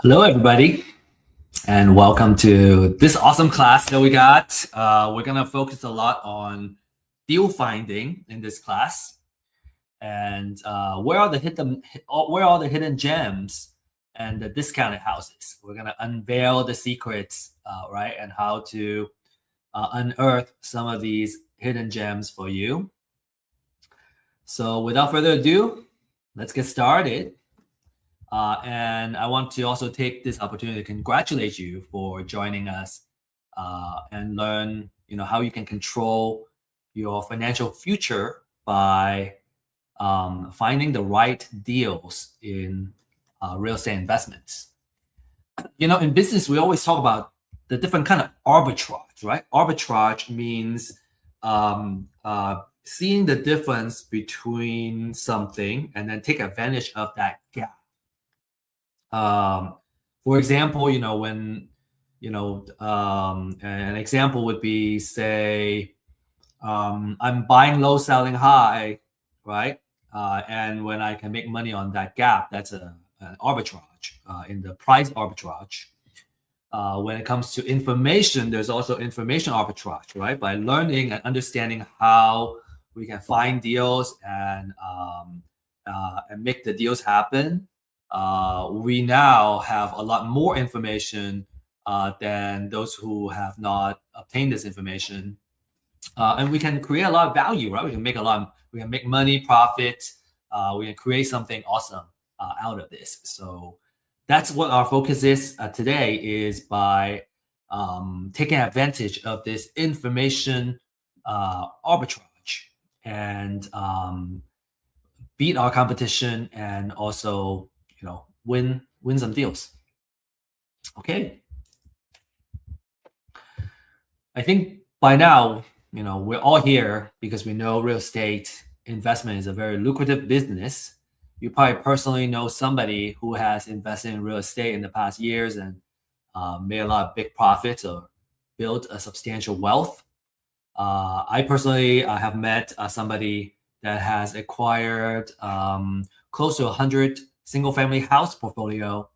Hello, everybody, and welcome to this awesome class that we got. We're going to focus a lot on deal finding in this class, and where are the hidden gems and the discounted houses. We're going to unveil the secrets, right, and how to unearth some of these hidden gems for you. So, without further ado, let's get started. And I want to also take this opportunity to congratulate you for joining us and learn, how you can control your financial future by finding the right deals in real estate investments. In business, we always talk about the different kind of arbitrage, right? Arbitrage means seeing the difference between something and then take advantage of that gap. For example, an example would be, say, I'm buying low, selling high, right? And when I can make money on that gap, that's an arbitrage in the price arbitrage. When it comes to information, there's also information arbitrage, right? By learning and understanding how we can find deals and make the deals happen. We now have a lot more information than those who have not obtained this information, and we can create a lot of value, right? We can make money, profit. We can create something awesome out of this. So that's what our focus is today, is by taking advantage of this information arbitrage and beat our competition and also win some deals. Okay. I think by now, we're all here because we know real estate investment is a very lucrative business. You probably personally know somebody who has invested in real estate in the past years and made a lot of big profits or built a substantial wealth. I personally have met somebody that has acquired close to 100 single-family house portfolio,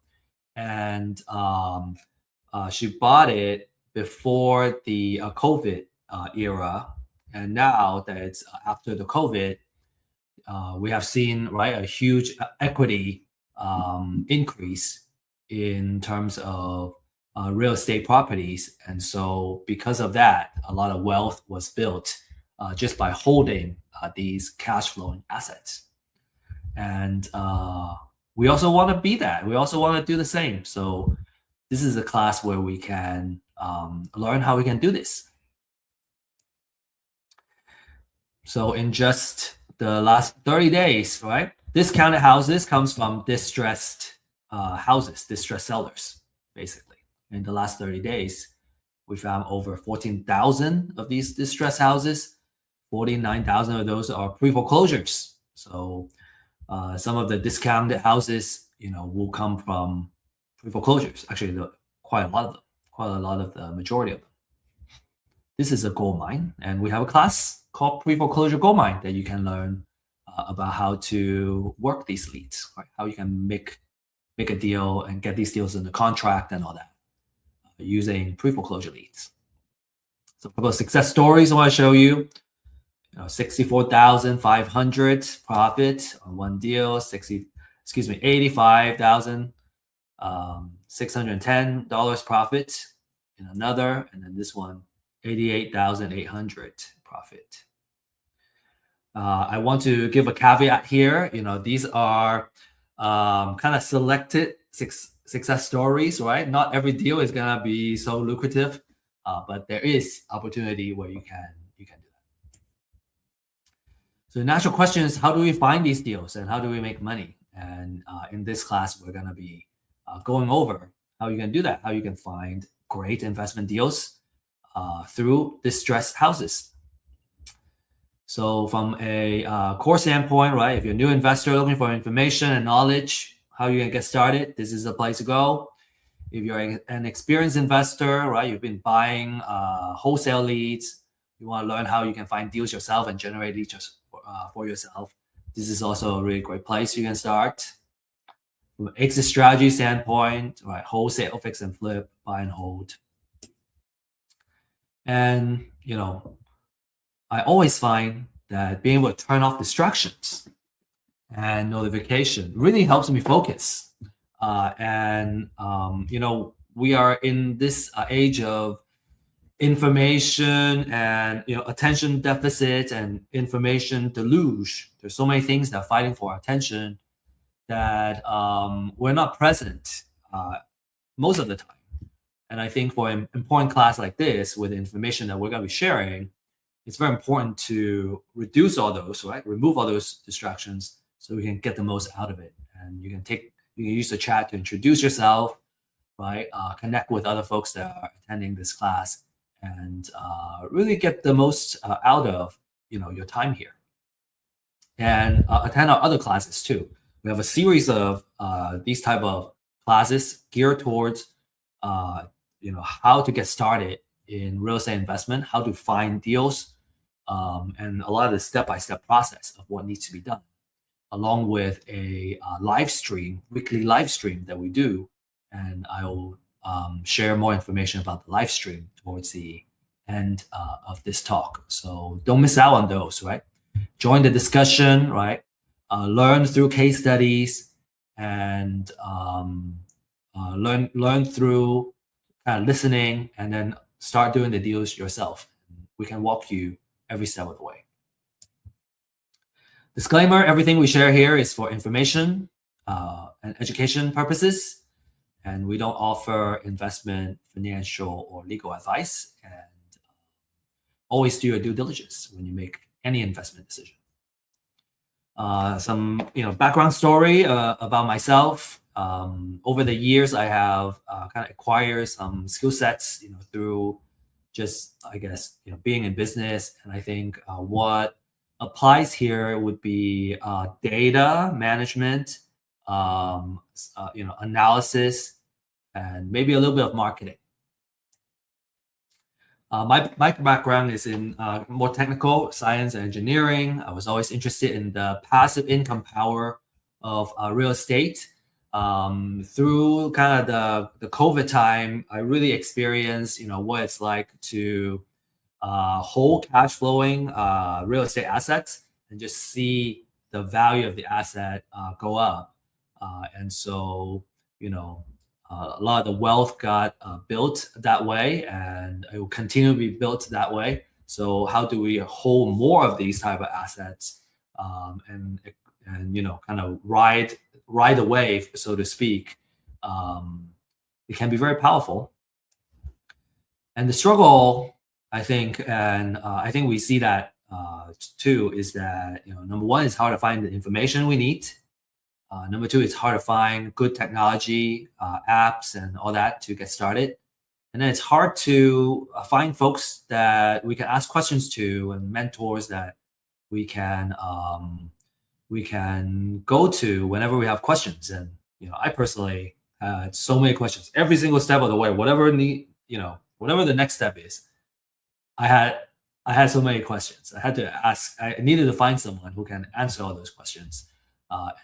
and she bought it before the COVID era, and now that it's after the COVID, we have seen a huge equity increase in terms of real estate properties, and so because of that, a lot of wealth was built just by holding these cash flowing assets, and we also want to be that. We also want to do the same. So this is a class where we can learn how we can do this. So in just the last 30 days, right? Discounted houses comes from distressed houses, distressed sellers, basically. In the last 30 days, we found over 14,000 of these distressed houses. 49,000 of those are pre-foreclosures. So some of the discounted houses, will come from pre-foreclosures. Actually, quite a lot of the majority of them. This is a gold mine, and we have a class called pre-foreclosure gold mine that you can learn about how to work these leads, right? How you can make a deal and get these deals in the contract and all that using pre-foreclosure leads. So a couple of success stories I want to show you. 64,500 profit on one deal, $85,610 profit in another, and then this one, 88,800 profit. I want to give a caveat here. These are kind of selected success stories, right? Not every deal is gonna be so lucrative, but there is opportunity where you can do that. So the natural question is, how do we find these deals and how do we make money? And in this class, we're gonna be going over how you can do that, how you can find great investment deals through distressed houses. So from a course standpoint, right, if you're a new investor looking for information and knowledge, how you can get started, this is the place to go. If you're an experienced investor, right, you've been buying wholesale leads, you want to learn how you can find deals yourself and generate leads for yourself, this is also a really great place you can start. from an exit strategy standpoint, right? Wholesale, fix and flip, buy and hold. And, I always find that being able to turn off distractions and notification really helps me focus. We are in this age of information and attention deficit and information deluge. There's so many things that are fighting for our attention that we're not present most of the time. And I think for an important class like this, with the information that we're going to be sharing, it's very important to reduce all those, right? Remove all those distractions so we can get the most out of it. And you can use the chat to introduce yourself, right? Connect with other folks that are attending this class, and really get the most out of your time here. And attend our other classes too. We have a series of these type of classes geared towards how to get started in real estate investment, how to find deals, and a lot of the step-by-step process of what needs to be done, along with a weekly live stream that we do. And I will share more information about the live stream towards the end of this talk. So don't miss out on those, right? Join the discussion, right? Learn through case studies, and learn through kind of listening, and then start doing the deals yourself. We can walk you every step of the way. Disclaimer, everything we share here is for information and education purposes, and we don't offer investment, financial, or legal advice. And always do your due diligence when you make any investment decision. Some background story about myself. Over the years, I have kind of acquired some skill sets, through just, I guess, being in business. And I think what applies here would be data management, analysis, and maybe a little bit of marketing. My background is in more technical science and engineering. I was always interested in the passive income power of real estate. Through kind of the COVID time, I really experienced, what it's like to hold cash flowing real estate assets and just see the value of the asset go up. And so, a lot of the wealth got built that way, and it will continue to be built that way. So how do we hold more of these type of assets, and kind of ride the wave, so to speak? It can be very powerful. And the struggle, I think, and I think we see that too, is that number one, it's hard to find the information we need. Number two, it's hard to find good technology, apps, and all that to get started. And then it's hard to find folks that we can ask questions to, and mentors that we can go to whenever we have questions. And I personally had so many questions every single step of the way. Whatever the next step is, I had so many questions. I had to ask. I needed to find someone who can answer all those questions.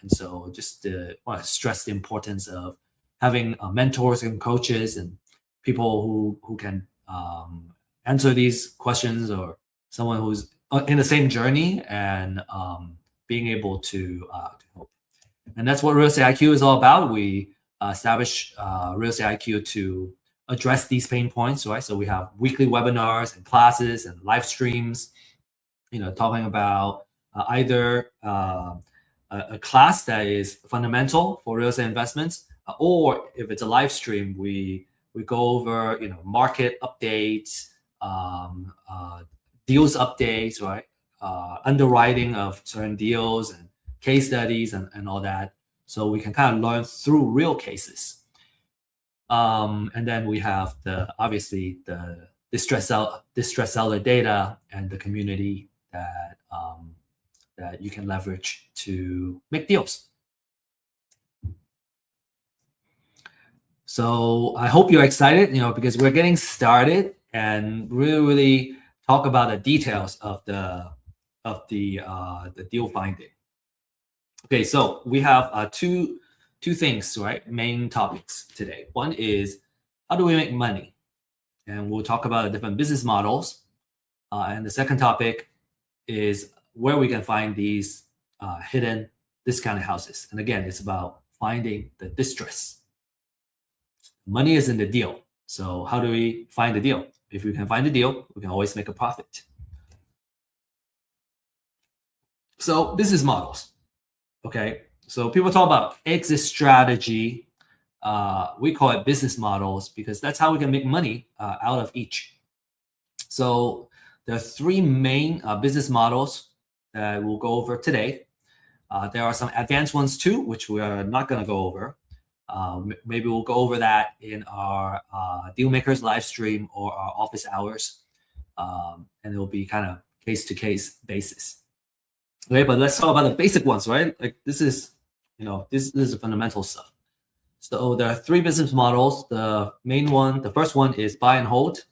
And so just want to stress the importance of having mentors and coaches and people who can answer these questions, or someone who's in the same journey, and being able to help. And that's what Real Estate IQ is all about. We establish Real Estate IQ to address these pain points, right? So we have weekly webinars and classes and live streams, talking about either a class that is fundamental for real estate investments, or if it's a live stream, we go over market updates, deals updates, right? Underwriting of certain deals and case studies and all that, so we can kind of learn through real cases. And then we have obviously the distress seller data and the community that you can leverage to make deals. So I hope you're excited, because we're getting started and really talk about the details of the deal finding. Okay, so we have two two things, right? Main topics today. One is how do we make money? And we'll talk about the different business models. And the second topic is where we can find these hidden discounted houses. And again, it's about finding the distress. Money is in the deal. So how do we find the deal? If we can find the deal, we can always make a profit. So business models. Okay. So people talk about exit strategy. We call it business models because that's how we can make money out of each. So there are three main business models that we'll go over today. There are some advanced ones too, which we are not going to go over. Maybe we'll go over that in our Dealmakers live stream or our office hours. And it will be kind of case-to-case basis. Okay, but let's talk about the basic ones, right? Like this is the fundamental stuff. So there are three business models. The main one, the first one is buy and hold.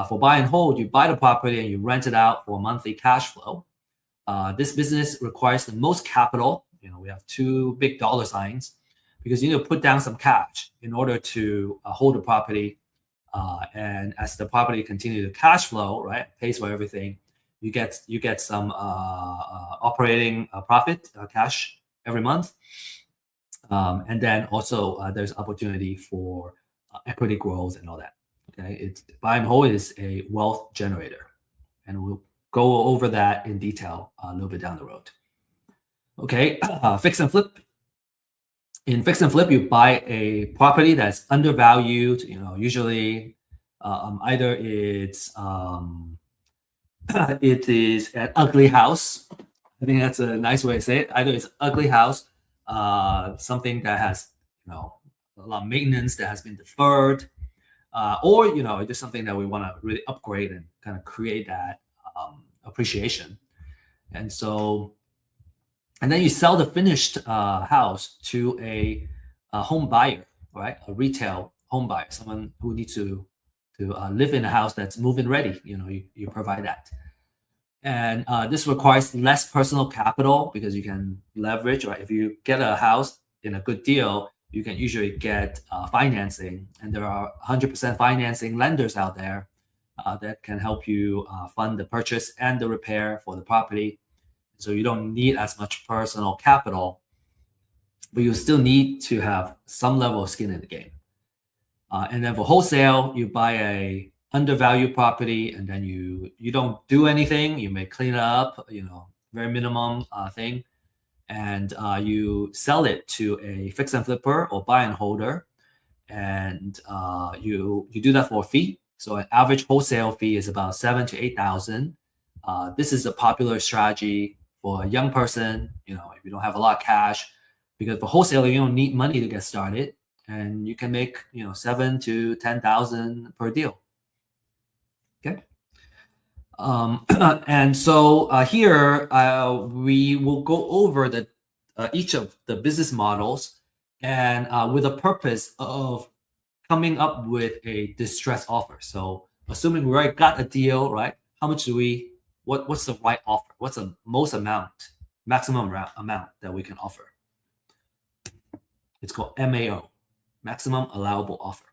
For buy and hold, you buy the property and you rent it out for monthly cash flow. This business requires the most capital. We have two big dollar signs because you need to put down some cash in order to hold the property. And as the property continues to cash flow, right, pays for everything, you get some operating profit, cash every month. And then also there's opportunity for equity growth and all that. Okay, it's buy and hold is a wealth generator, and we'll go over that in detail a little bit down the road. Okay, fix and flip. In fix and flip, you buy a property that's undervalued. Usually either it's it is an ugly house. I think that's a nice way to say it. Either it's ugly house, something that has a lot of maintenance that has been deferred. Or just something that we want to really upgrade and kind of create that appreciation. And then you sell the finished house to a home buyer, right? A retail home buyer, someone who needs to live in a house that's move-in ready. You provide that. And this requires less personal capital because you can leverage, right? If you get a house in a good deal, you can usually get financing, and there are 100% financing lenders out there that can help you fund the purchase and the repair for the property. So you don't need as much personal capital, but you still need to have some level of skin in the game. And then for wholesale, you buy a undervalued property, and then you don't do anything. You may clean it up, very minimum thing. And you sell it to a fix and flipper or buy and holder, and you do that for a fee. So an average wholesale fee is about $7,000 to $8,000. This is a popular strategy for a young person. If you don't have a lot of cash, because for wholesaler you don't need money to get started, and you can make $7,000 to $10,000 per deal. Okay. And so here we will go over each of the business models, and with a purpose of coming up with a distress offer. So assuming we already got a deal, right? How much do what's the right offer? What's the maximum amount that we can offer? It's called MAO, maximum allowable offer.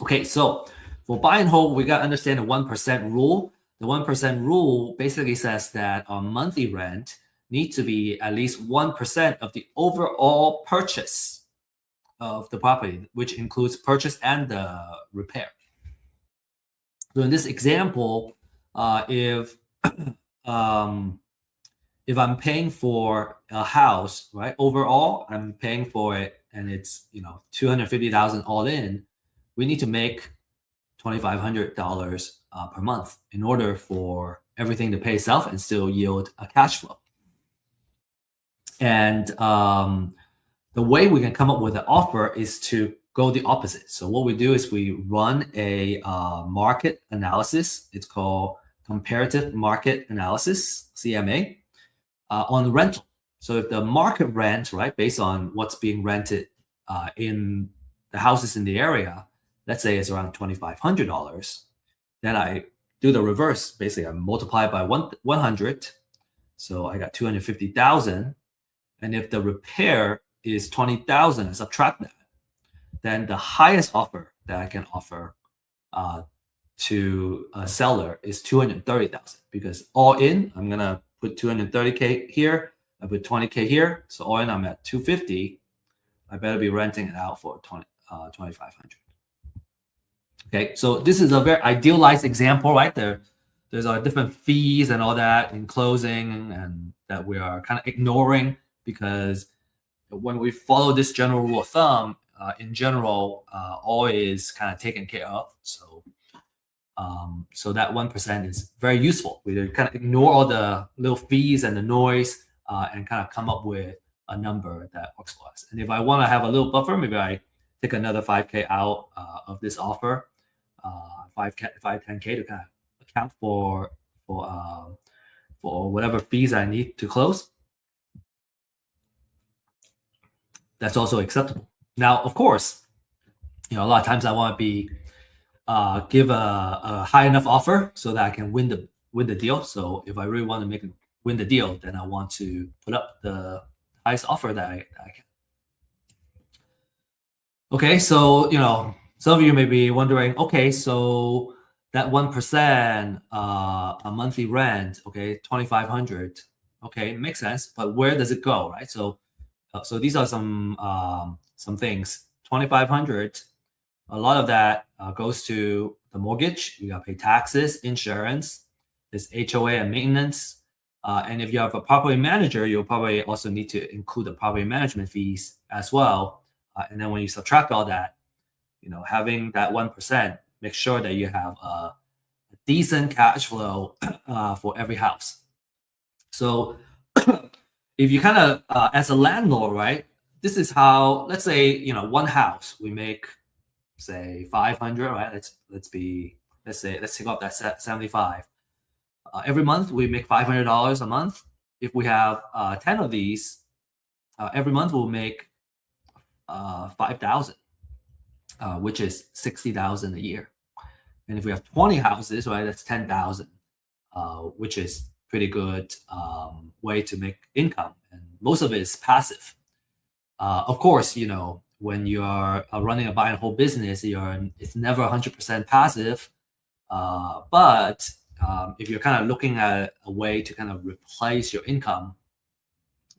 Okay, so for buy and hold, we got to understand the 1% rule. The 1% rule basically says that our monthly rent needs to be at least 1% of the overall purchase of the property, which includes purchase and the repair. So in this example, if I'm paying for a house, right, overall, I'm paying for it, and it's $250,000 all in, we need to make $2,500 per month in order for everything to pay itself and still yield a cash flow. And the way we can come up with an offer is to go the opposite. So what we do is we run a market analysis. It's called comparative market analysis, CMA, on rental. So if the market rent, right, based on what's being rented in the houses in the area, let's say it's around $2,500, then I do the reverse. Basically, I multiply by 100. So I got 250,000. And if the repair is 20,000, subtract that, then the highest offer that I can offer to a seller is 230,000, because all in, I'm gonna put 230K here, I put 20K here, so all in I'm at 250. I better be renting it out for 2,500. Okay, so this is a very idealized example, right? There's different fees and all that in closing, and that we are kind of ignoring, because when we follow this general rule of thumb, in general, all is kind of taken care of. So that 1% is very useful. We kind of ignore all the little fees and the noise, and kind of come up with a number that works for us. And if I want to have a little buffer, maybe I take another 5K out of this offer, 10K to kind of account for whatever fees I need to close. That's also acceptable. Now, of course, a lot of times I want to be give a high enough offer so that I can win the deal. So if I really want to win the deal, then I want to put up the highest offer that I can. Okay, so some of you may be wondering, okay, so that 1%, a monthly rent, okay, 2,500, okay, makes sense, but where does it go, right? So these are some things. 2,500, a lot of that goes to the mortgage. You got to pay taxes, insurance, there's HOA and maintenance. And if you have a property manager, you'll probably also need to include the property management fees as well. And then when you subtract all that, having that 1%, make sure that you have a decent cash flow for every house. So if you kind of, as a landlord, right, this is how, let's say, one house, we make, say 500, right? Let's take off that 75. Every month we make $500 a month. If we have 10 of these, every month we'll make 5,000, which is 60,000 a year. And if we have 20 houses, right, that's 10,000, which is pretty good way to make income. And most of it is passive. Of course, when you are running a buy and hold business, it's never 100% passive. But if you're kind of looking at a way to kind of replace your income,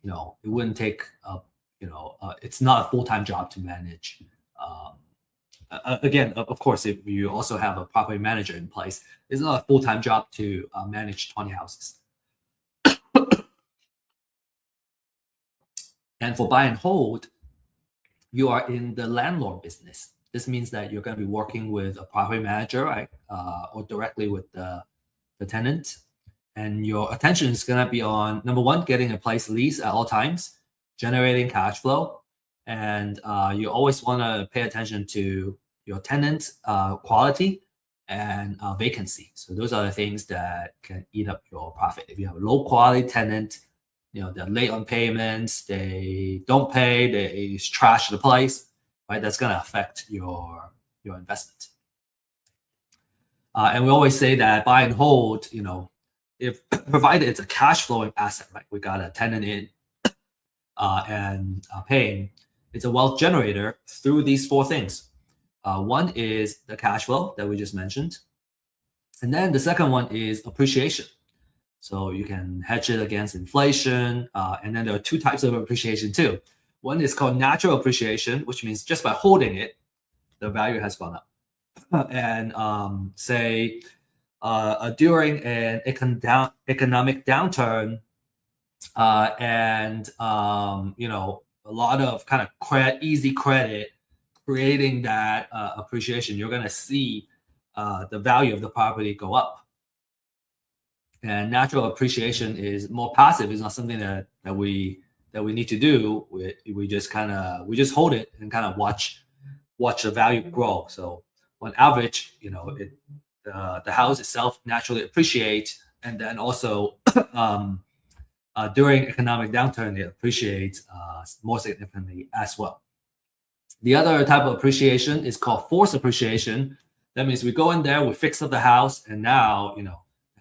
it wouldn't take, it's not a full-time job to manage. Again, of course, if you also have a property manager in place, it's not a full-time job to manage 20 houses. And for buy and hold, you are in the landlord business. This means that you're going to be working with a property manager, right, or directly with the tenant. And your attention is going to be on, number one, getting a place lease at all times, generating cash flow. And you always want to pay attention to your tenant quality and vacancy. So those are the things that can eat up your profit. If you have a low quality tenant, they're late on payments, they don't pay, they trash the place, right? That's going to affect your investment. And we always say that buy and hold, if provided it's a cash flowing asset, right? We got a tenant in and paying, it's a wealth generator through these four things. One is the cash flow that we just mentioned. And then the second one is appreciation. So you can hedge it against inflation. And then there are two types of appreciation too. One is called natural appreciation, which means just by holding it, the value has gone up. And say during an economic downturn, and a lot of kind of easy credit creating that appreciation, you're going to see the value of the property go up. And natural appreciation is more passive. It's not something that we need to do. We just hold it and kind of watch the value grow. So on average, the house itself naturally appreciates, and then also during economic downturn, it appreciates more significantly as well. The other type of appreciation is called forced appreciation. That means we go in there, we fix up the house, and now the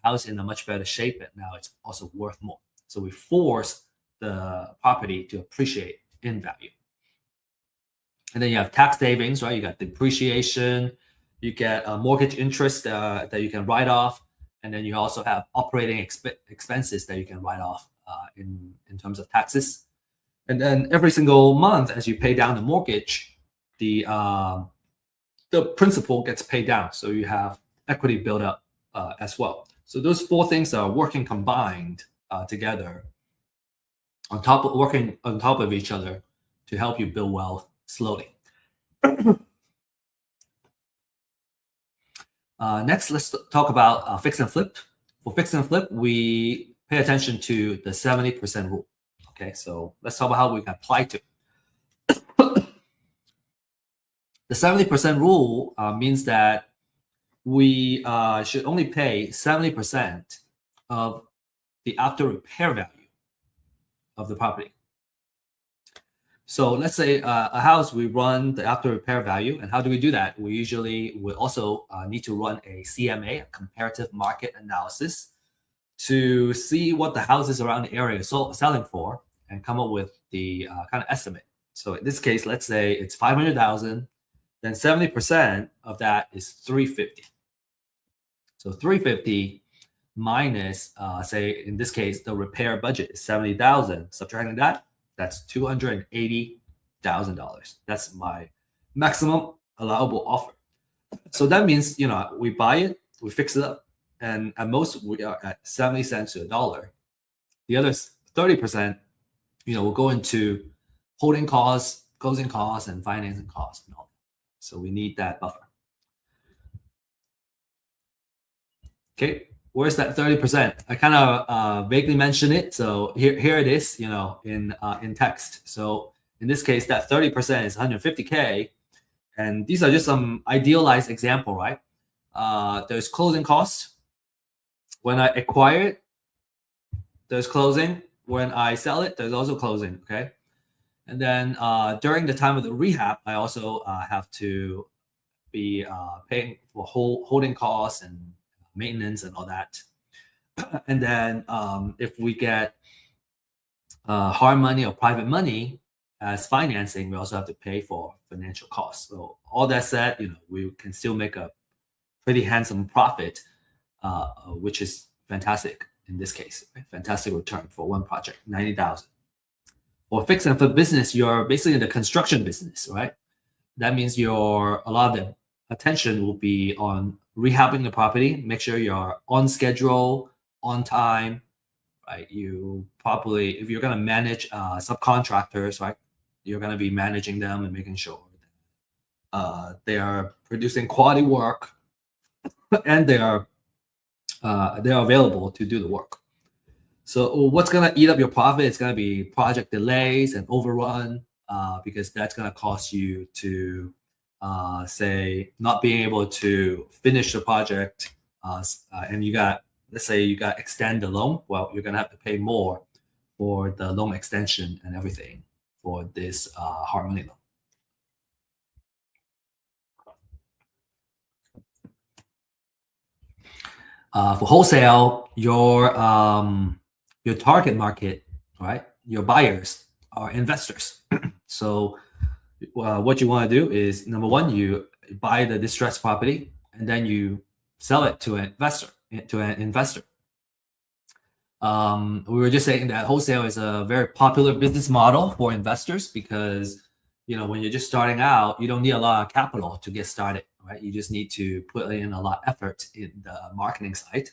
house in a much better shape, and now it's also worth more. So we force the property to appreciate in value. And then you have tax savings, right? You got depreciation, you get mortgage interest that you can write off, and then you also have operating expenses that you can write off in terms of taxes. And then every single month, as you pay down the mortgage, the principal gets paid down, so you have equity build up as well. So those four things are working combined together, working on top of each other to help you build wealth slowly. Next, let's talk about fix and flip. For fix and flip, we pay attention to the 70% rule. Okay, so let's talk about how we can apply to it. The 70% rule means that we should only pay 70% of the after repair value of the property. So let's say a house, we run the after repair value. And how do we do that? We usually will also need to run a CMA, a comparative market analysis, to see what the houses around the area are selling for and come up with the kind of estimate. So in this case, let's say it's 500,000, then 70% of that is 350. So 350 minus, say in this case, the repair budget is 70,000. Subtracting that, that's $280,000. That's my maximum allowable offer. So that means, we buy it, we fix it up, and at most we are at 70 cents to $1. The other 30%, will go into holding costs, closing costs, and financing costs and all that. So we need that buffer. Okay, where's that 30%? I kind of vaguely mentioned it. So here it is, in text. So in this case, that 30% is 150K. And these are just some idealized example, right? There's closing costs. When I acquire it, there's closing. When I sell it, there's also closing, okay? And then during the time of the rehab, I also have to be paying for holding costs and maintenance and all that. And then if we get hard money or private money as financing, we also have to pay for financial costs. So all that said, we can still make a pretty handsome profit, which is fantastic in this case. Right? Fantastic return for one project, 90,000. For fix and flip business, you're basically in the construction business, right? That means a lot of the attention will be on rehabbing the property, make sure you're on schedule, on time, right? You probably, if you're going to manage subcontractors, right, you're going to be managing them and making sure they are producing quality work and they are available to do the work. So what's going to eat up your profit? It's going to be project delays and overrun because that's going to cost you to say not being able to finish the project and let's say you got extend the loan. Well, you're going to have to pay more for the loan extension and everything for this hard money loan. For wholesale, your target market, right? Your buyers are investors. So what you want to do is, number one, you buy the distressed property and then you sell it to an investor. We were just saying that wholesale is a very popular business model for investors because when you're just starting out, you don't need a lot of capital to get started, right? You just need to put in a lot of effort in the marketing side.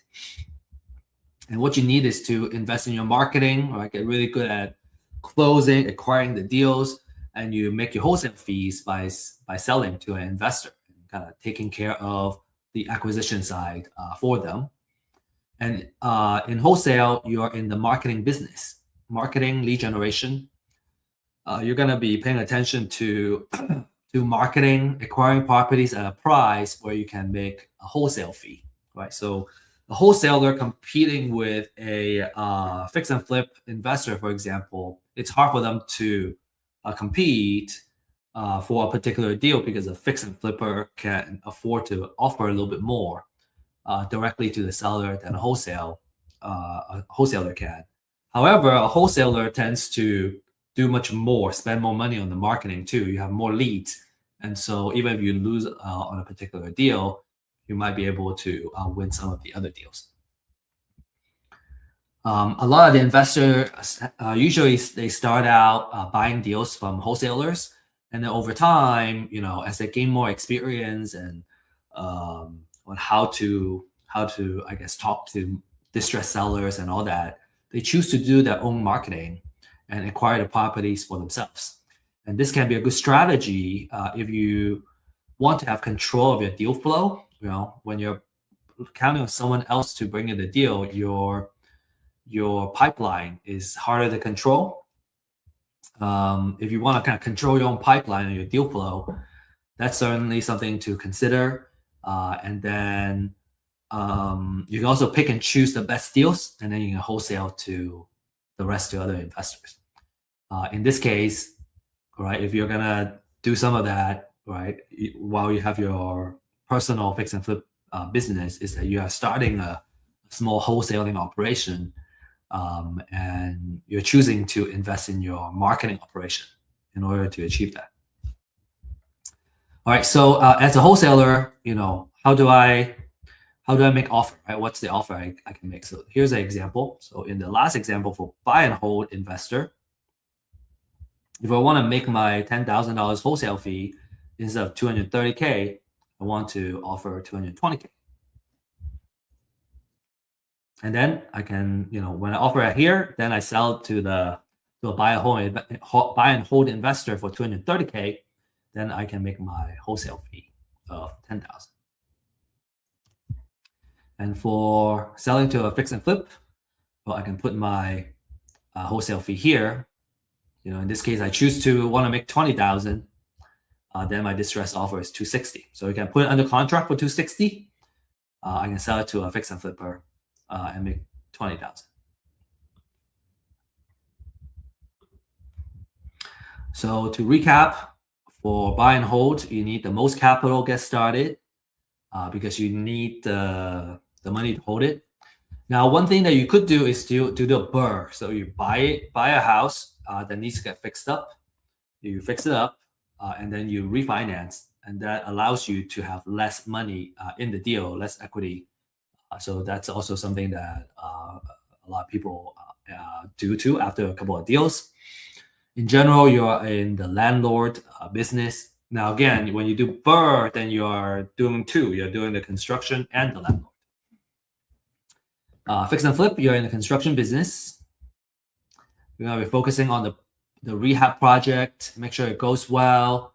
And what you need is to invest in your marketing, right? Get really good at closing, acquiring the deals, and you make your wholesale fees by selling to an investor, kind of taking care of the acquisition side for them. And in wholesale, you're in the marketing business, marketing, lead generation. You're going to be paying attention to marketing, acquiring properties at a price where you can make a wholesale fee, right? So a wholesaler competing with a fix and flip investor, for example, it's hard for them to compete for a particular deal because a fix and flipper can afford to offer a little bit more directly to the seller than a wholesaler can. However, a wholesaler tends to do much more, spend more money on the marketing too. You have more leads. And so even if you lose on a particular deal, you might be able to win some of the other deals. A lot of the investors usually they start out buying deals from wholesalers, and then over time, as they gain more experience and on how to I guess talk to distressed sellers and all that, they choose to do their own marketing and acquire the properties for themselves. And this can be a good strategy if you want to have control of your deal flow. When you're counting on someone else to bring in the deal, your pipeline is harder to control. If you want to kind of control your own pipeline and your deal flow, that's certainly something to consider. And then you can also pick and choose the best deals, and then you can wholesale to the rest of the other investors. In this case, right, if you're gonna do some of that, right, while you have your personal fix and flip business, is that you are starting a small wholesaling operation, and you're choosing to invest in your marketing operation in order to achieve that. All right, so as a wholesaler, how do I make offer, right? What's the offer I can make? So here's an example. So in the last example for buy and hold investor, if I want to make my $10,000 wholesale fee instead of $230K, I want to offer $220K. And then I can, when I offer it here, then I sell it to a buy and hold investor for $230K, then I can make my wholesale fee of $10,000. And for selling to a fix and flip, well, I can put my wholesale fee here. In this case, I choose to want to make $20,000. Then my distress offer is $260. So you can put it under contract for $260. I can sell it to a fix and flipper and make $20,000. So to recap, for buy and hold, you need the most capital to get started because you need the money to hold it. Now, one thing that you could do is to do a BRRRR. So you buy a house that needs to get fixed up. You fix it up, and then you refinance, and that allows you to have less money in the deal, less equity. So that's also something that a lot of people do too after a couple of deals. In general, you're in the landlord business. Now, again, when you do BRRRR, then you are doing two. You're doing the construction and the landlord. Fix and flip, you're in the construction business. You're going to be focusing on the rehab project, make sure it goes well,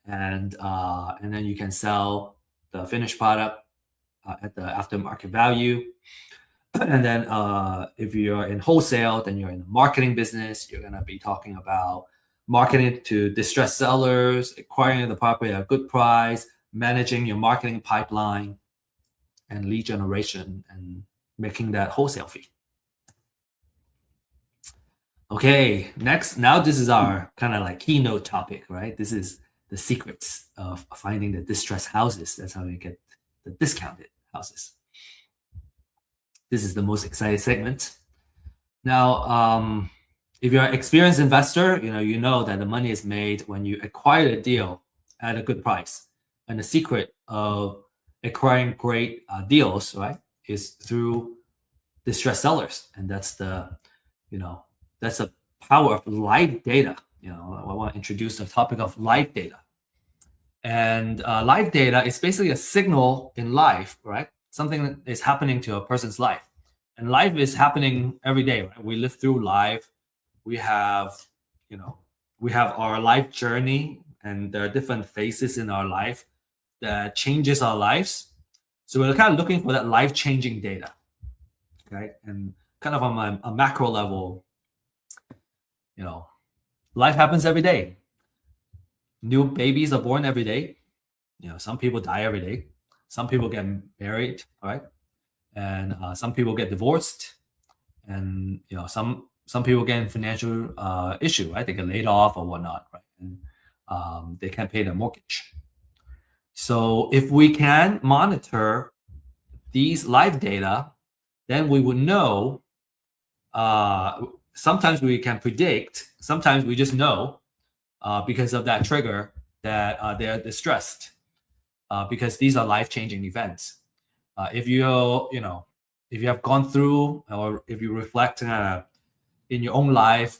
and then you can sell the finished product at the aftermarket value. And then if you're in wholesale, then you're in the marketing business. You're going to be talking about marketing to distressed sellers, acquiring the property at a good price, managing your marketing pipeline, and lead generation, and making that wholesale fee. Okay, next, now this is our kind of like keynote topic, right? This is the secrets of finding the distressed houses. That's how you get the discounted houses. This is the most exciting segment. Now, if you're an experienced investor, you know that the money is made when you acquire a deal at a good price. And the secret of acquiring great deals, right, is through distressed sellers. And that's the power of live data. I want to introduce the topic of live data. And live data is basically a signal in life, right? Something that is happening to a person's life. And life is happening every day, right? We live through life. We have our life journey, and there are different phases in our life that changes our lives. So we're kind of looking for that life-changing data, okay? And kind of on a macro level, life happens every day. New babies are born every day. Some people die every day. Some people get married, right? And some people get divorced, and some people get in financial issue, right? They get laid off or whatnot, right? And they can't pay their mortgage. So if we can monitor these live data, then we would know sometimes we can predict, sometimes we just know because of that trigger that they're distressed because these are life-changing events. If if you have gone through, or if you reflect in your own life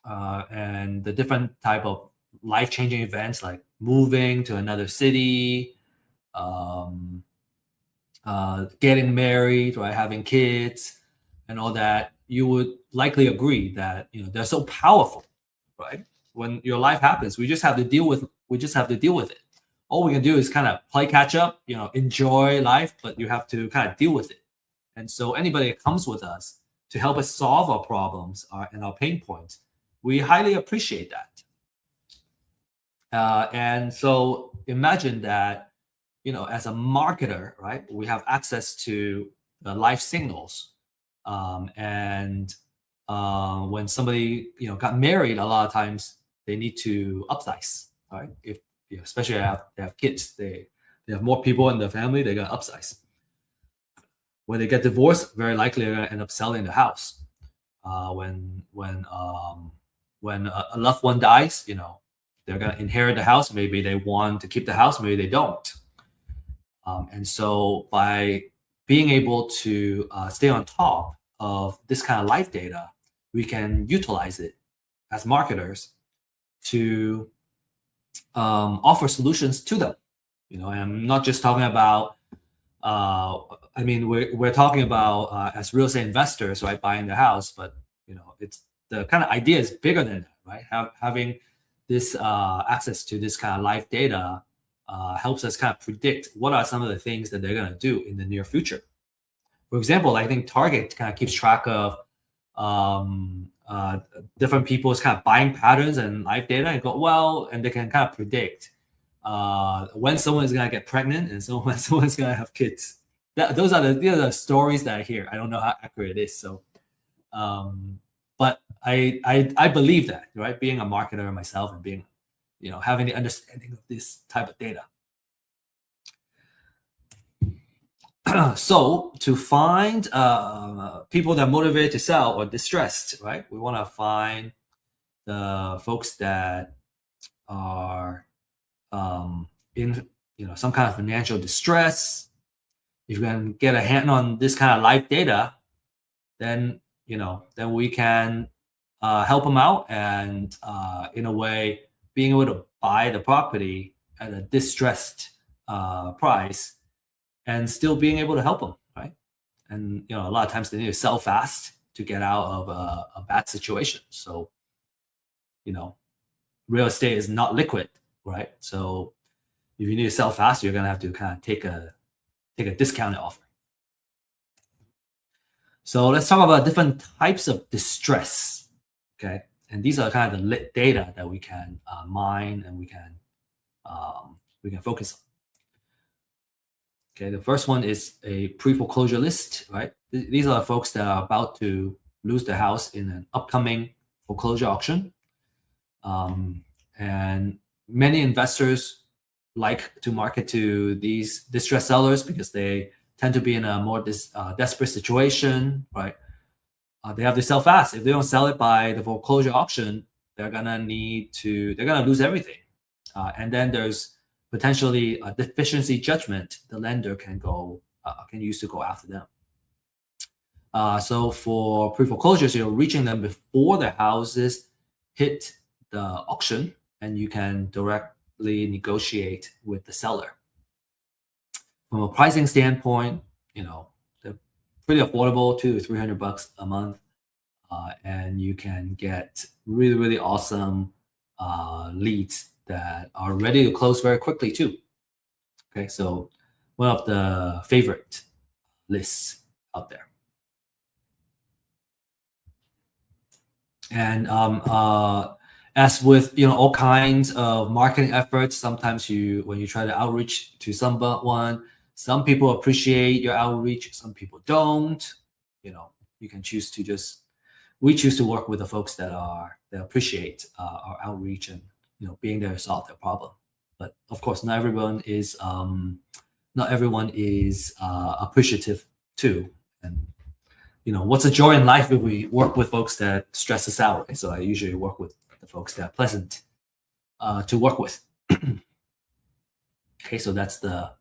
and the different type of life-changing events like moving to another city, um, getting married, right, having kids, and all that, you would likely agree that they're so powerful, right? When your life happens, we just have to deal with it. All we can do is kind of play catch up, enjoy life, but you have to kind of deal with it. And so anybody that comes with us to help us solve our problems and our pain points, we highly appreciate that. And so imagine that, as a marketer, right, we have access to the life signals. And when somebody, got married, a lot of times they need to upsize, right? If especially if they have kids, they have more people in the family, they got to upsize. When they get divorced, very likely they're going to end up selling the house. When a loved one dies, they're going to inherit the house. Maybe they want to keep the house, maybe they don't. And so by being able to stay on top of this kind of life data, we can utilize it as marketers to offer solutions to them. And I'm not just talking about, we're talking about as real estate investors, right, buying the house, but it's the kind of idea is bigger than that, right? Having this access to this kind of life data helps us kind of predict what are some of the things that they're going to do in the near future. For example, I think Target kind of keeps track of different people's kind of buying patterns and life data, and they can kind of predict when someone is going to get pregnant and when someone's going to have kids. These are the stories that I hear. I don't know how accurate it is. So, but I believe that, right? Being a marketer myself and being, having the understanding of this type of data. So to find people that are motivated to sell or distressed, right? We want to find the folks that are in some kind of financial distress. If you can get a hand on this kind of life data, then then we can help them out, and in a way, being able to buy the property at a distressed price, and still being able to help them, right? And a lot of times they need to sell fast to get out of a bad situation. So, real estate is not liquid, right? So if you need to sell fast, you're gonna have to kind of take a discounted offer. So let's talk about different types of distress. Okay, and these are kind of the data that we can mine and we can focus on. Okay, the first one is a pre-foreclosure list, right? These are folks that are about to lose their house in an upcoming foreclosure auction. And many investors like to market to these distressed sellers because they tend to be in a more desperate situation, right? They have to sell fast. If they don't sell it by the foreclosure auction, they're gonna lose everything. And then there's potentially a deficiency judgment the lender can use to go after them. So for pre-foreclosures, you're reaching them before the houses hit the auction, and you can directly negotiate with the seller. From a pricing standpoint, they're pretty affordable, $200 to $300 a month, and you can get really, really awesome leads that are ready to close very quickly too. Okay, so one of the favorite lists out there. And as with all kinds of marketing efforts, sometimes when you try to outreach to someone, some people appreciate your outreach, some people don't. You can choose to we choose to work with the folks that appreciate our outreach and being there to solve their problem. But of course, not everyone is appreciative too. And what's a joy in life if we work with folks that stress us out, right? So I usually work with the folks that are pleasant to work with. Okay, so that's the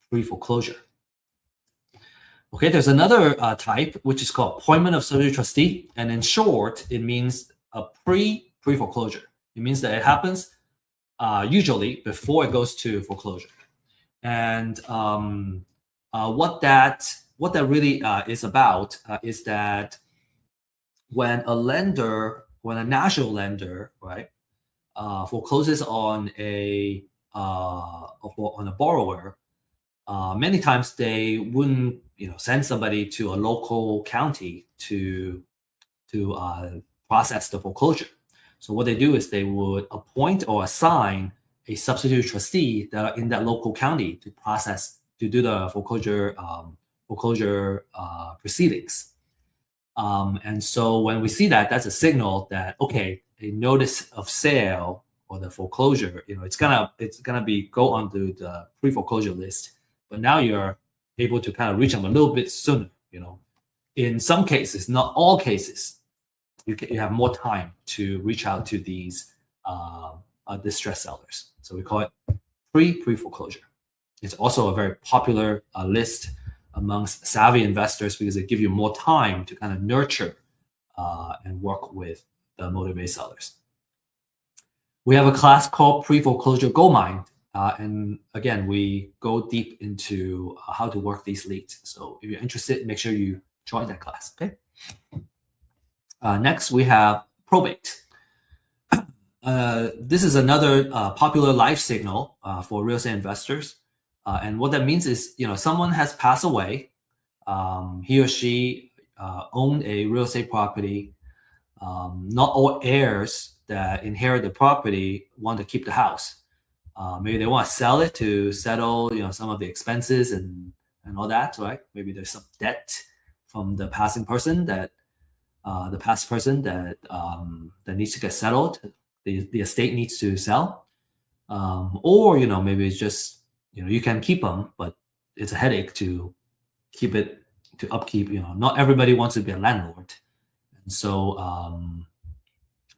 pre-foreclosure. Okay, there's another type, which is called appointment of substitute trustee. And in short, it means a pre-foreclosure. It means that it happens usually before it goes to foreclosure. And what that really is about is that when a national lender, right, forecloses on a borrower, many times they wouldn't, send somebody to a local county to process the foreclosure. So what they do is they would appoint or assign a substitute trustee that are in that local county to do the foreclosure proceedings. And so when we see that, that's a signal that, okay, a notice of sale or the foreclosure, it's gonna go onto the pre-foreclosure list. But now you're able to kind of reach them a little bit sooner. In some cases, not all cases, you have more time to reach out to these distressed sellers. So we call it pre-foreclosure. It's also a very popular list amongst savvy investors because it gives you more time to kind of nurture and work with the motivated sellers. We have a class called pre-foreclosure goldmine. And again, we go deep into how to work these leads. So if you're interested, make sure you join that class, okay? Next, we have probate. This is another popular life signal for real estate investors. And what that means is, someone has passed away. He or she owned a real estate property. Not all heirs that inherit the property want to keep the house. Maybe they want to sell it to settle, some of the expenses and all that, right? Maybe there's some debt from the passing person that needs to get settled. The estate needs to sell, or maybe it's just you can keep them, but it's a headache to keep it to upkeep. Not everybody wants to be a landlord, and so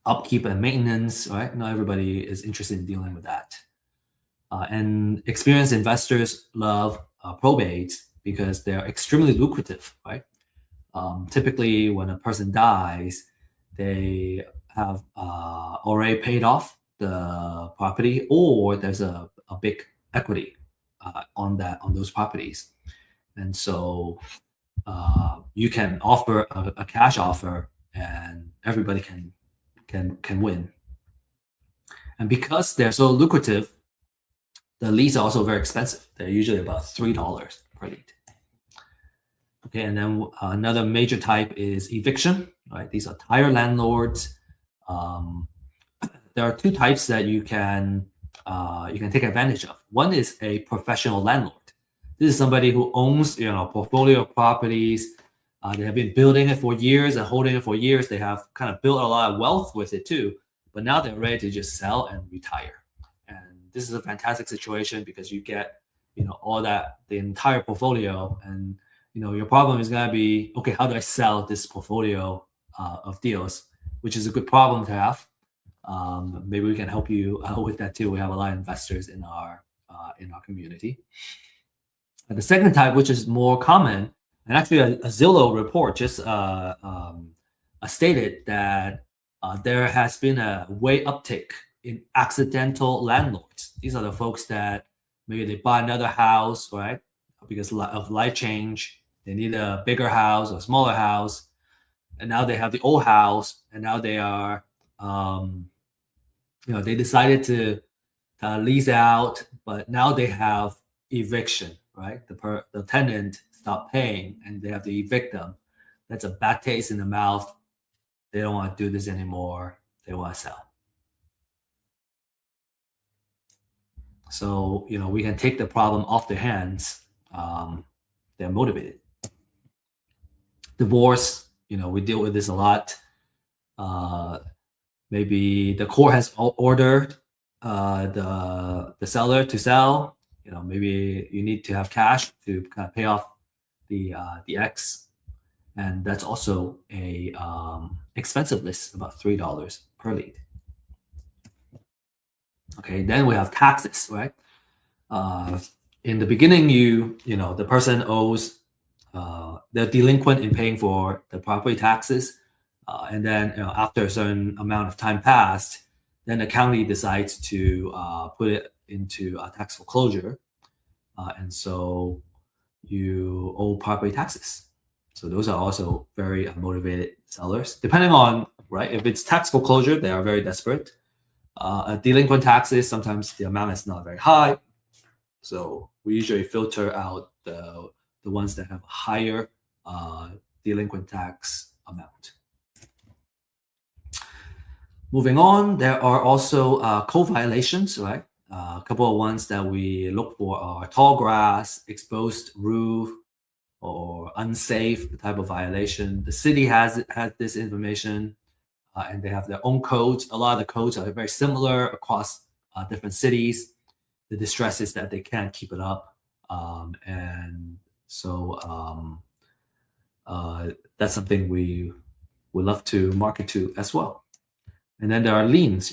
upkeep and maintenance, right? Not everybody is interested in dealing with that. And experienced investors love probate because they're extremely lucrative, right? Typically, when a person dies, they have already paid off the property, or there's a big equity on those properties, and so you can offer a cash offer, and everybody can win. And because they're so lucrative, the leads are also very expensive. They're usually about $3 per lead. Okay, and then another major type is eviction, right? These are tire landlords. There are two types that you can take advantage of. One is a professional landlord. This is somebody who owns a portfolio of properties. They have been building it for years and holding it for years. They have kind of built a lot of wealth with it too, but now they're ready to just sell and retire. And this is a fantastic situation because you get all that, the entire portfolio, and your problem is going to be, okay, how do I sell this portfolio of deals, which is a good problem to have. Maybe we can help you with that too. We have a lot of investors in our community. And the second type, which is more common, and actually a Zillow report just stated that there has been a way uptick in accidental landlords. These are the folks that maybe they buy another house, right? Because of life change, they need a bigger house or a smaller house, and now they have the old house, and now they are, they decided to lease out, but now they have eviction, right? The tenant stopped paying, and they have to evict them. That's a bad taste in the mouth. They don't want to do this anymore. They want to sell. So we can take the problem off their hands. They're motivated. Divorce, we deal with this a lot. Maybe the court has ordered the seller to sell. Maybe you need to have cash to kind of pay off the ex, And that's also a expensive list, about $3 per lead. Okay, then we have taxes, right? In the beginning, the person owes, they're delinquent in paying for the property taxes, and then after a certain amount of time passed, then the county decides to put it into a tax foreclosure, and so you owe property taxes. So those are also very motivated sellers. Depending on, right, if it's tax foreclosure, they are very desperate. Delinquent taxes, sometimes the amount is not very high. So we usually filter out the ones that have higher delinquent tax amount. Moving on, there are also code violations, right? A couple of ones that we look for are tall grass, exposed roof, or unsafe type of violation. The city has this information, and they have their own codes. A lot of the codes are very similar across different cities. The distress is that they can't keep it up, and so that's something we would love to market to as well. And then there are liens.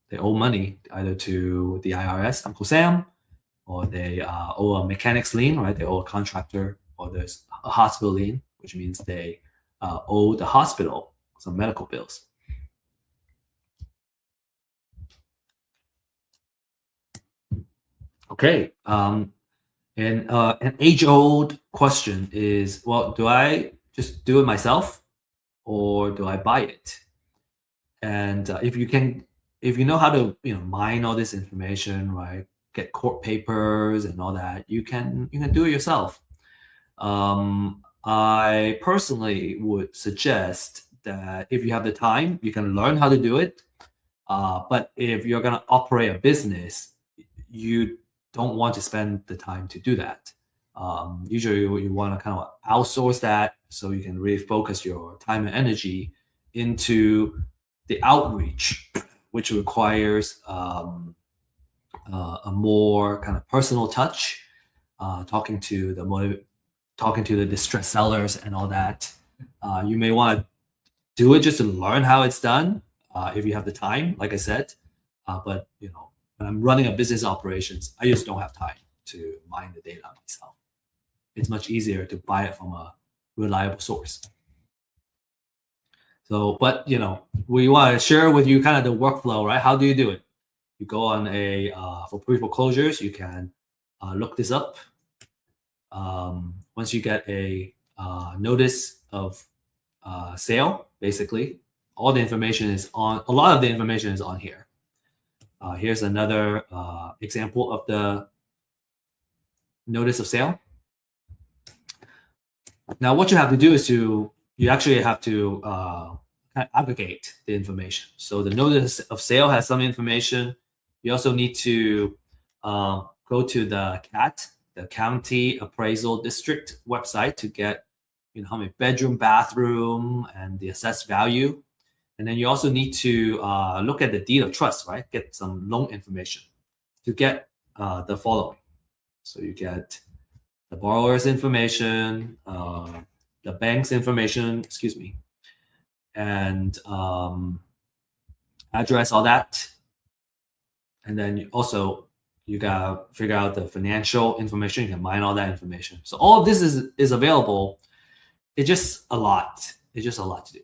They owe money either to the IRS, Uncle Sam, or they owe a mechanics lien, right? They owe a contractor, or there's a hospital lien, which means they owe the hospital some medical bills. Okay. And an age-old question is, well, do I just do it myself, or do I buy it? And if you know how to mine all this information, right? Get court papers and all that, you can do it yourself. I personally would suggest that if you have the time, you can learn how to do it. But if you're going to operate a business, you don't want to spend the time to do that. Usually, you want to kind of outsource that so you can really focus your time and energy into the outreach, which requires a more kind of personal touch, talking to the distressed sellers and all that. You may want to do it just to learn how it's done, if you have the time, like I said. But when I'm running a business operations, I just don't have time to mine the data myself. It's much easier to buy it from a reliable source. So, but we want to share with you kind of the workflow, right? How do you do it? You go on for pre-foreclosures, you can look this up. Once you get a notice of sale, basically, all the information is on. A lot of the information is on here. Here's another example of the notice of sale. Now, what you have to do is you actually have to kind of aggregate the information. So the notice of sale has some information. You also need to go to the CAT, the County Appraisal District website, to get how many bedroom, bathroom, and the assessed value. And then you also need to look at the deed of trust, right? Get some loan information to get the following. So you get the borrower's information, the bank's information, and address, all that. And then you gotta figure out the financial information. You can mine all that information. So all of this is available. It's just a lot. It's just a lot to do.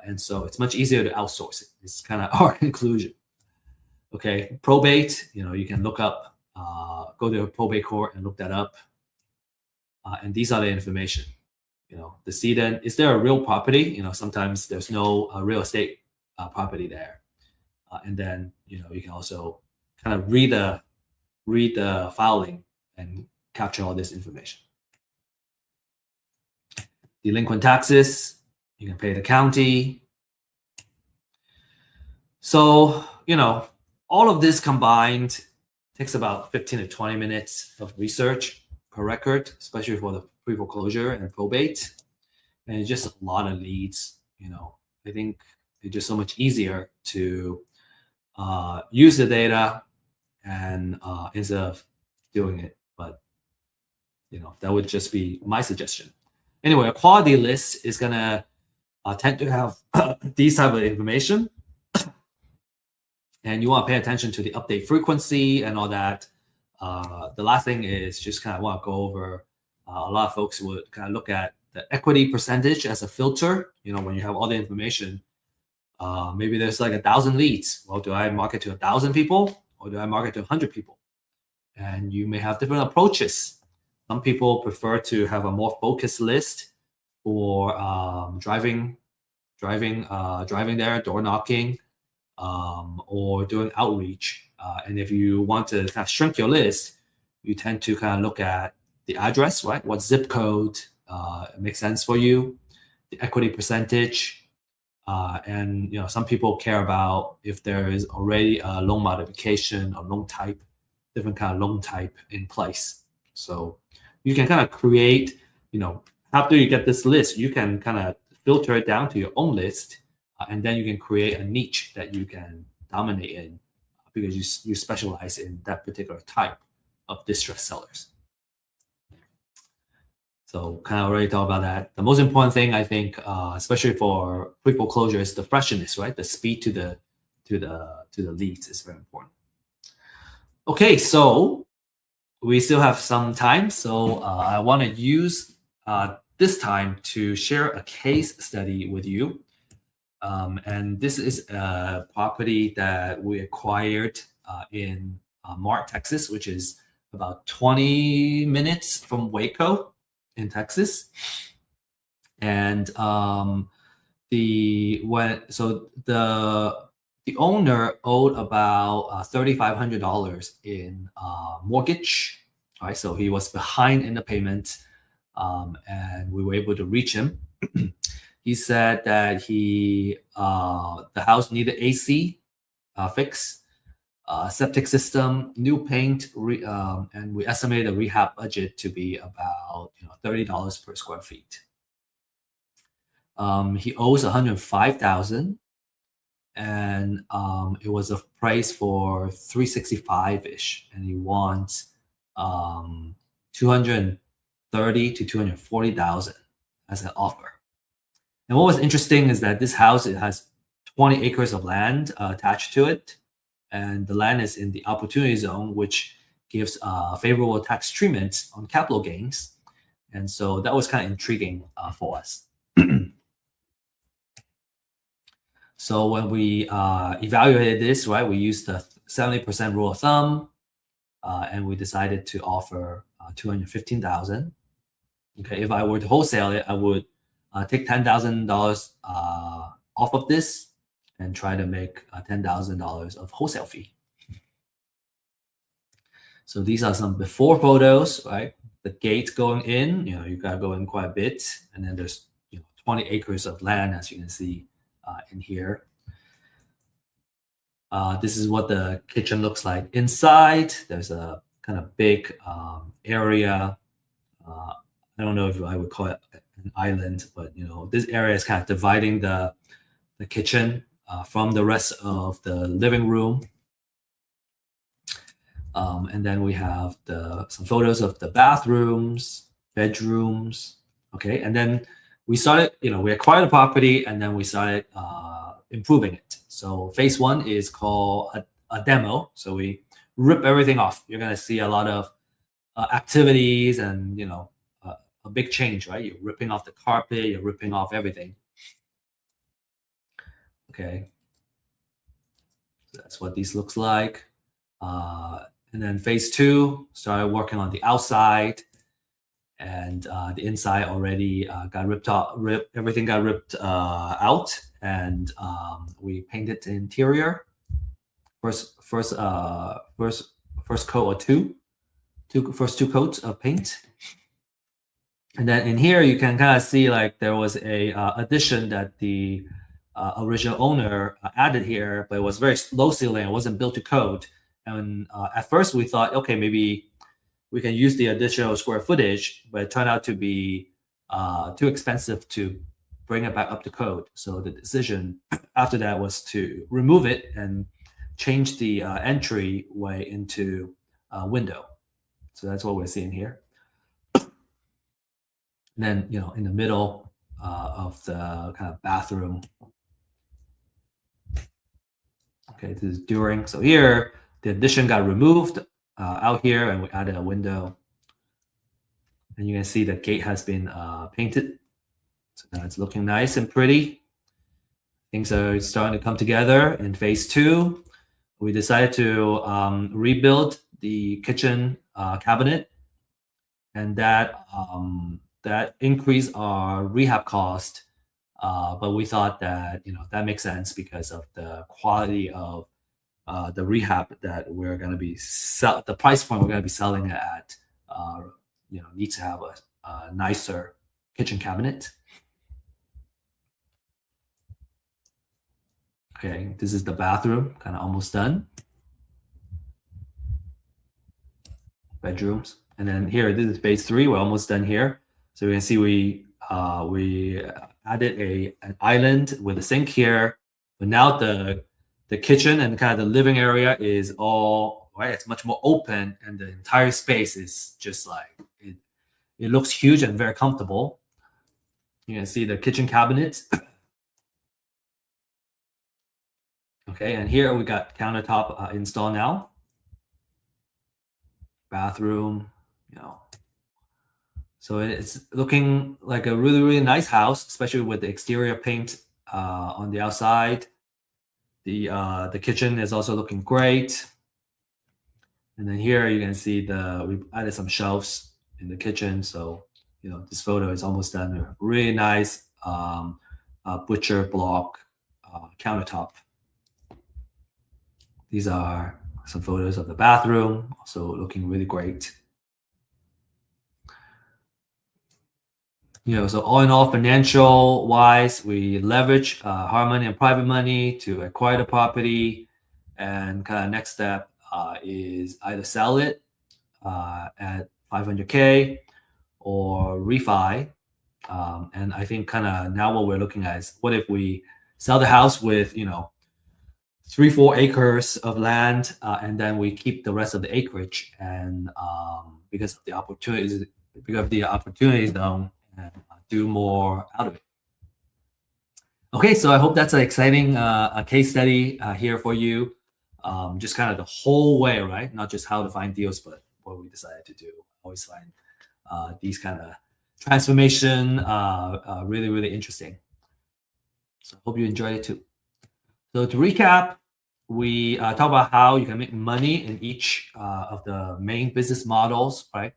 And so it's much easier to outsource it. It's kind of our conclusion. Okay, probate, you can look up, go to a probate court and look that up. And these are the information. The decedent, is there a real property? Sometimes there's no real estate property there. And then, you can also kind of read the filing and capture all this information. Delinquent taxes, you can pay the county. So, all of this combined takes about 15 to 20 minutes of research per record, especially for the pre-foreclosure and probate. And it's just a lot of leads. I think it's just so much easier to use the data and instead of doing it. But that would just be my suggestion. Anyway, a quality list is gonna tend to have these type of information, and you want to pay attention to the update frequency and all that. The last thing is just kind of want to go over. A lot of folks would kind of look at the equity percentage as a filter. When you have all the information, maybe there's like 1,000 leads. Well, do I market to 1,000 people or do I market to 100 people? And you may have different approaches. Some people prefer to have a more focused list for driving there, door knocking, or doing outreach. And if you want to kind of shrink your list, you tend to kind of look at the address, right? What zip code makes sense for you, the equity percentage, and some people care about if there is already a loan modification or loan type, different kind of loan type in place. So you can kind of create, after you get this list, you can kind of filter it down to your own list, and then you can create a niche that you can dominate in because you specialize in that particular type of distressed sellers. So kind of already talked about that. The most important thing, I think, especially for quick foreclosure, is the freshness, right? The speed to the leads is very important. Okay, so we still have some time. So I want to use this time to share a case study with you. And this is a property that we acquired in Mart, Texas, which is about 20 minutes from Waco in Texas. And the owner owed about $3,500 in mortgage. Right, so he was behind in the payment, and we were able to reach him. He said that the house needed AC fix, septic system, new paint, and we estimated the rehab budget to be about $30 per square feet. He owes $105,000, and it was a price for $365-ish, and he wants $230,000 to $240,000 as an offer. And what was interesting is that this house, it has 20 acres of land attached to it, and the land is in the opportunity zone, which gives favorable tax treatment on capital gains. And so that was kind of intriguing for us. So when we evaluated this, right, we used the 70% rule of thumb, and we decided to offer $215,000. Okay, if I were to wholesale it, I would take $10,000 off of this and try to make $10,000 of wholesale fee. So these are some before photos, right? The gate going in, you gotta go in quite a bit, and then there's 20 acres of land, as you can see in here. This is what the kitchen looks like inside. There's a kind of big area. I don't know if I would call it an island, but this area is kind of dividing the kitchen from the rest of the living room. And then we have some photos of the bathrooms, bedrooms. Okay, and then we started, we acquired the property, and then we started improving it. So phase one is called a demo. So we rip everything off. You're gonna see a lot of activities and a big change, right? You're ripping off the carpet, you're ripping off everything. Okay, so that's what these looks like. And then phase two, started working on the outside, and the inside already got ripped off. Everything got ripped out, and we painted the interior. First coat or first two coats of paint. And then in here, you can kind of see like there was a addition that the original owner added here, but it was very low ceiling. It wasn't built to code. And at first we thought, okay, maybe we can use the additional square footage, but it turned out to be too expensive to bring it back up to code. So the decision after that was to remove it and change the entryway into a window. So that's what we're seeing here. And then, in the middle of the kind of bathroom. Okay, this is during. So here, the addition got removed out here, and we added a window. And you can see the gate has been painted. So now it's looking nice and pretty. Things are starting to come together in phase 2. We decided to rebuild the kitchen cabinet, and that increased our rehab cost. But we thought that that makes sense because of the quality of the rehab that we're going to be the price point we're going to be selling it at. Needs to have a nicer kitchen cabinet. Okay, this is the bathroom, kind of almost done. Bedrooms, and then here, this is phase 3. We're almost done here. So you can see we added an island with a sink here, but now the kitchen and kind of the living area is all right. It's much more open, and the entire space is just like it looks huge and very comfortable. You can see the kitchen cabinets. Okay, and here we got countertop installed now. Bathroom, So it's looking like a really, really nice house, especially with the exterior paint on the outside. The kitchen is also looking great. And then here you can see we added some shelves in the kitchen. So, this photo is almost done. A really nice butcher block countertop. These are some photos of the bathroom, also looking really great. So all in all, financial wise, we leverage hard money and private money to acquire the property. And kind of next step is either sell it at 500K or refi. And I think kind of now what we're looking at is what if we sell the house with 3-4 acres of land, and then we keep the rest of the acreage, and because of the opportunities zone, and do more out of it. Okay, so I hope that's an exciting a case study here for you. Just kind of the whole way, right? Not just how to find deals, but what we decided to do. Always find these kind of transformation really, really interesting. So I hope you enjoyed it too. So to recap, we talk about how you can make money in each of the main business models, right?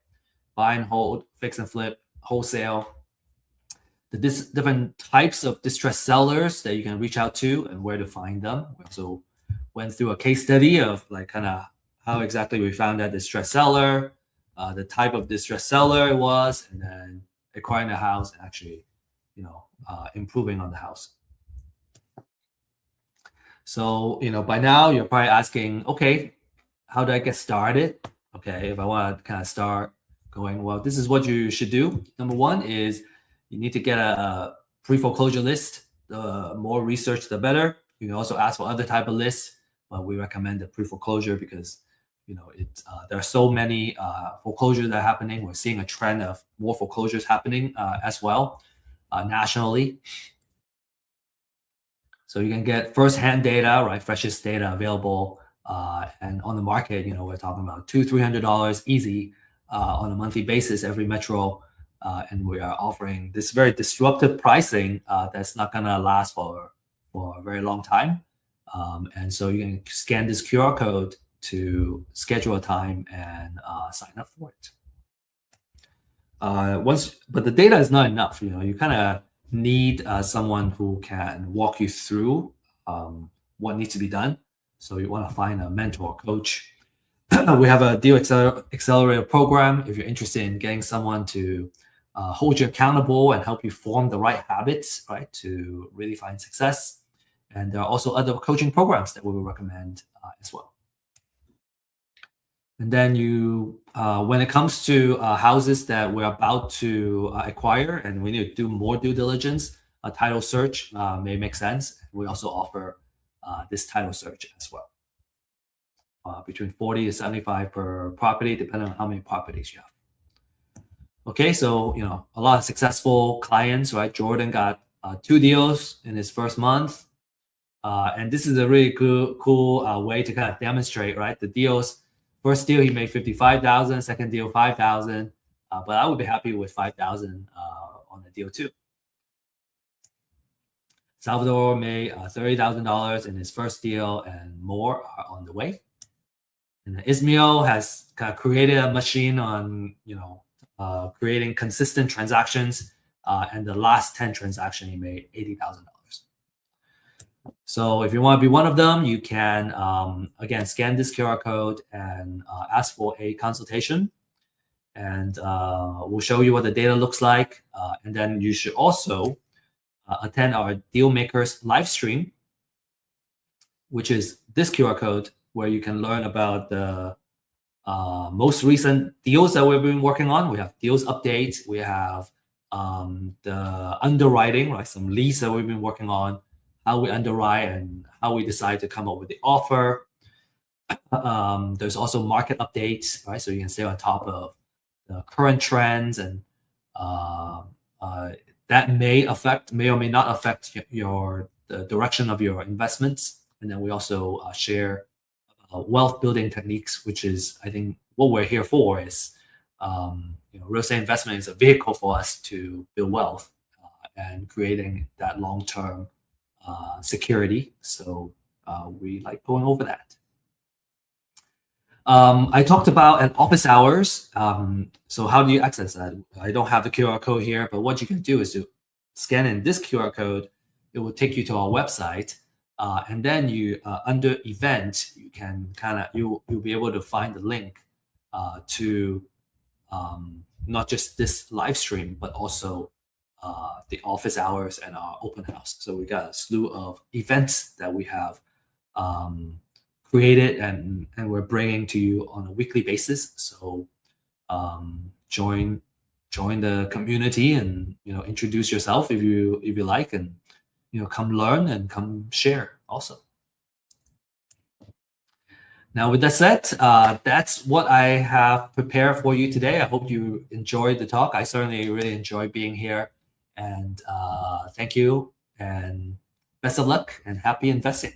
Buy and hold, fix and flip, wholesale. The different types of distressed sellers that you can reach out to and where to find them. We also went through a case study of like kind of how exactly we found that distressed seller, the type of distressed seller it was, and then acquiring the house and actually, improving on the house. So, by now you're probably asking, okay, how do I get started? Okay, if I want to kind of start going, well, this is what you should do. Number one is you need to get a pre-foreclosure list. The more research, the better. You can also ask for other type of lists, but we recommend the pre-foreclosure because there are so many foreclosures that are happening. We're seeing a trend of more foreclosures happening as well nationally. So you can get first-hand data, right? Freshest data available, and on the market, we're talking about $200-$300 easy on a monthly basis every metro, and we are offering this very disruptive pricing that's not gonna last for a very long time. And so you can scan this QR code to schedule a time and sign up for it. But the data is not enough. You kind of need someone who can walk you through what needs to be done. So you want to find a mentor, coach. We have a deal accelerator program. If you're interested in getting someone to hold you accountable and help you form the right habits, right, to really find success. And there are also other coaching programs that we will recommend as well. And then when it comes to houses that we're about to acquire and we need to do more due diligence, a title search may make sense. We also offer this title search as well. Between 40 to 75 per property, depending on how many properties you have. Okay, so a lot of successful clients, right? Jordan got 2 deals in his first month. And this is a really cool way to kind of demonstrate, right? The deals, first deal he made 55,000, second deal 5,000, but I would be happy with 5,000 on the deal too. Salvador made $30,000 in his first deal, and more are on the way. And Ismail has kind of created a machine on creating consistent transactions, and the last 10 transactions he made $80,000. So if you want to be one of them, you can, again, scan this QR code and ask for a consultation. And we'll show you what the data looks like. And then you should also attend our Deal Makers live stream, which is this QR code, where you can learn about the most recent deals that we've been working on. We have deals updates. We have the underwriting, right? Some leads that we've been working on, how we underwrite and how we decide to come up with the offer. There's also market updates, right? So you can stay on top of the current trends, and that may or may not affect the direction of your investments. And then we also share wealth building techniques, which is, I think, what we're here for. Is real estate investment is a vehicle for us to build wealth and creating that long-term security. So we like going over that. I talked about an office hours. So how do you access that? I don't have the QR code here, but what you can do is to scan in this QR code. It will take you to our website, and then you under event, you can you'll be able to find the link to not just this live stream, but also the office hours and our open house. So we got a slew of events that we have created and we're bringing to you on a weekly basis. So join the community and introduce yourself if you like, and come learn and come share also. Now, with that said, that's what I have prepared for you today. I hope you enjoyed the talk. I certainly really enjoyed being here. And thank you, and best of luck, and happy investing.